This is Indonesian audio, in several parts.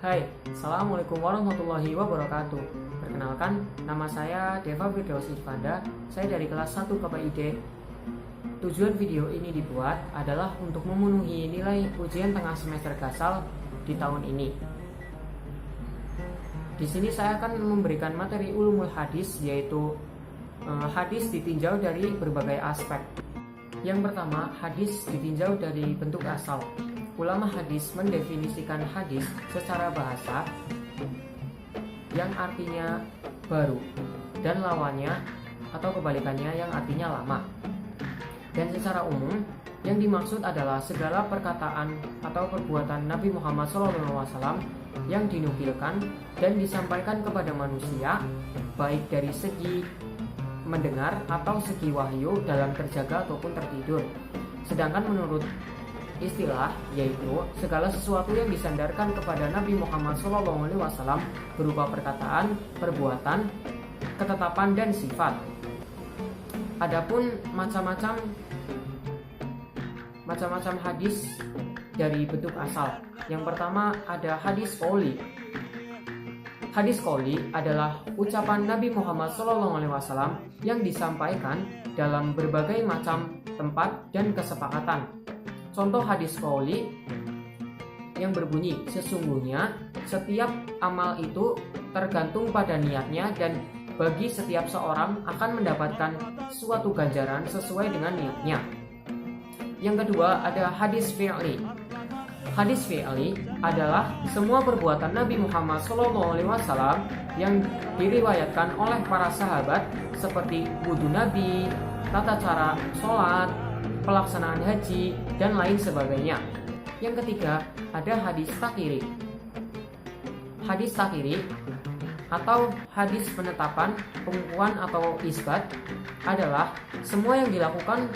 Hai, Assalamualaikum warahmatullahi wabarakatuh. Perkenalkan, nama saya Deva Firdaus Irfanda. Saya dari kelas 1 KPID. Tujuan video ini dibuat adalah untuk memenuhi nilai ujian tengah semester Gasal di tahun ini. Di sini saya akan memberikan materi ulumul hadis, yaitu hadis ditinjau dari berbagai aspek. Yang pertama, hadis ditinjau dari bentuk asal. Ulama hadis mendefinisikan hadis secara bahasa yang artinya baru dan lawannya atau kebalikannya yang artinya lama. Dan secara umum yang dimaksud adalah segala perkataan atau perbuatan Nabi Muhammad SAW yang dinukilkan dan disampaikan kepada manusia, baik dari segi mendengar atau segi wahyu dalam terjaga ataupun tertidur. Sedangkan menurut istilah, yaitu segala sesuatu yang disandarkan kepada Nabi Muhammad SAW berupa perkataan, perbuatan, ketetapan, dan sifat. Adapun macam-macam hadis dari bentuk asal. Yang pertama ada hadis qauli. Hadis qauli adalah ucapan Nabi Muhammad SAW yang disampaikan dalam berbagai macam tempat dan kesepakatan. Contoh hadis qauli yang berbunyi, sesungguhnya setiap amal itu tergantung pada niatnya dan bagi setiap seorang akan mendapatkan suatu ganjaran sesuai dengan niatnya. Yang kedua ada hadis fi'li. Hadis fi'li adalah semua perbuatan Nabi Muhammad SAW yang diriwayatkan oleh para sahabat seperti wudhu Nabi, tata cara sholat, pelaksanaan haji, dan lain sebagainya. Yang ketiga ada hadis takriri. Hadis takriri atau hadis penetapan, pengukuhan atau isbat adalah semua yang dilakukan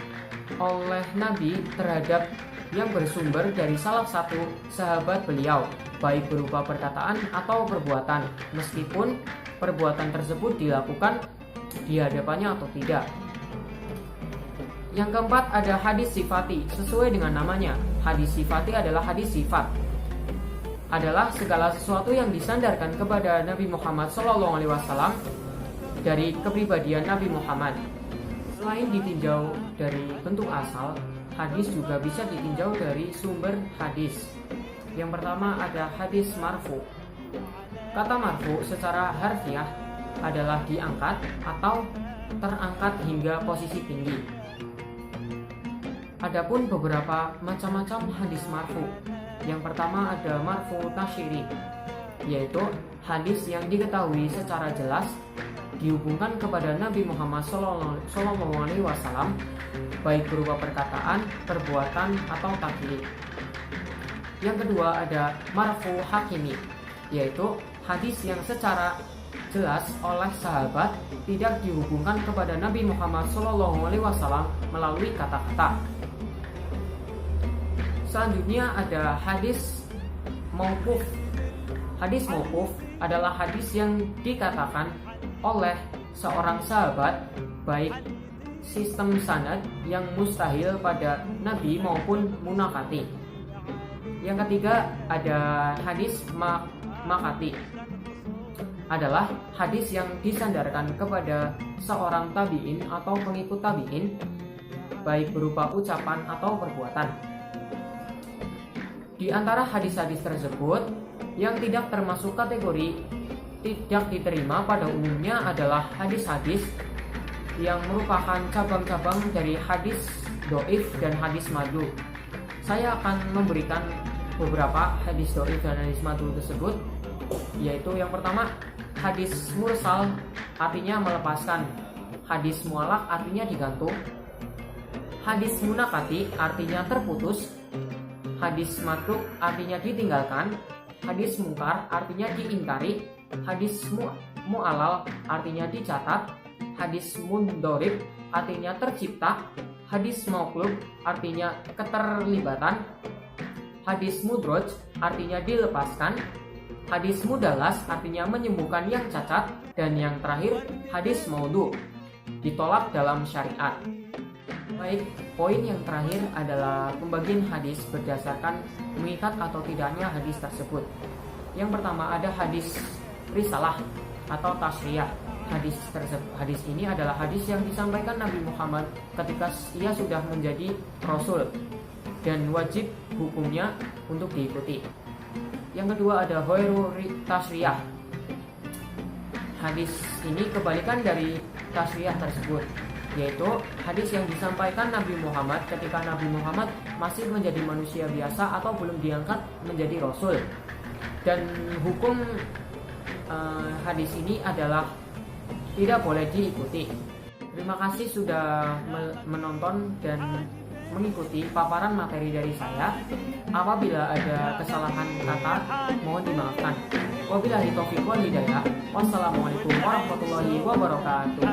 oleh Nabi terhadap yang bersumber dari salah satu sahabat beliau, baik berupa perkataan atau perbuatan, meskipun perbuatan tersebut dilakukan di hadapannya atau tidak. Yang keempat ada hadis sifati. Sesuai dengan namanya, hadis sifati adalah hadis sifat. Adalah segala sesuatu yang disandarkan kepada Nabi Muhammad SAW dari kepribadian Nabi Muhammad. Selain ditinjau dari bentuk asal, hadis juga bisa ditinjau dari sumber hadis. Yang pertama ada hadis marfu. Kata marfu secara harfiah adalah diangkat atau terangkat hingga posisi tinggi. Adapun beberapa macam-macam hadis marfu. Yang pertama ada marfu tasyri, yaitu hadis yang diketahui secara jelas dihubungkan kepada Nabi Muhammad SAW, baik berupa perkataan, perbuatan, atau takrib. Yang kedua ada marfu hakimi, yaitu hadis yang secara jelas oleh sahabat tidak dihubungkan kepada Nabi Muhammad SAW melalui kata-kata. Selanjutnya ada hadis mauquf. Hadis mauquf adalah hadis yang dikatakan oleh seorang sahabat, baik sistem sanad yang mustahil pada Nabi maupun munakati. Yang ketiga ada hadis makati. Adalah hadis yang disandarkan kepada seorang tabi'in atau pengikut tabi'in, baik berupa ucapan atau perbuatan. Di antara hadis-hadis tersebut, yang tidak termasuk kategori tidak diterima pada umumnya adalah hadis-hadis yang merupakan cabang-cabang dari hadis doif dan hadis madu. Saya akan memberikan beberapa hadis doif dan hadis madu tersebut, yaitu yang pertama hadis mursal, artinya melepaskan. Hadis mualak artinya digantung. Hadis munakati artinya terputus. Hadis matruk artinya ditinggalkan. Hadis mungkar artinya diingkari. Hadis mu'alal artinya dicatat. Hadis mundorib artinya tercipta. Hadis mauqlub artinya keterlibatan. Hadis mudroj artinya dilepaskan. Hadis mudalas artinya menyembuhkan yang cacat. Dan yang terakhir hadis maudhu, ditolak dalam syariat. Baik, poin yang terakhir adalah pembagian hadis berdasarkan mengikat atau tidaknya hadis tersebut. Yang pertama ada hadis risalah atau tasriyah. Hadis ini adalah hadis yang disampaikan Nabi Muhammad ketika ia sudah menjadi rasul dan wajib hukumnya untuk diikuti. Yang kedua ada ghairu tasriyah. Hadis ini kebalikan dari tasriyah tersebut, yaitu hadis yang disampaikan Nabi Muhammad ketika Nabi Muhammad masih menjadi manusia biasa atau belum diangkat menjadi rasul. Dan hukum hadis ini adalah tidak boleh diikuti. Terima kasih sudah menonton dan mengikuti paparan materi dari saya. Apabila ada kesalahan kata, mohon dimaafkan. Wabillahi taufiq wal hidayah. Wassalamualaikum warahmatullahi wabarakatuh.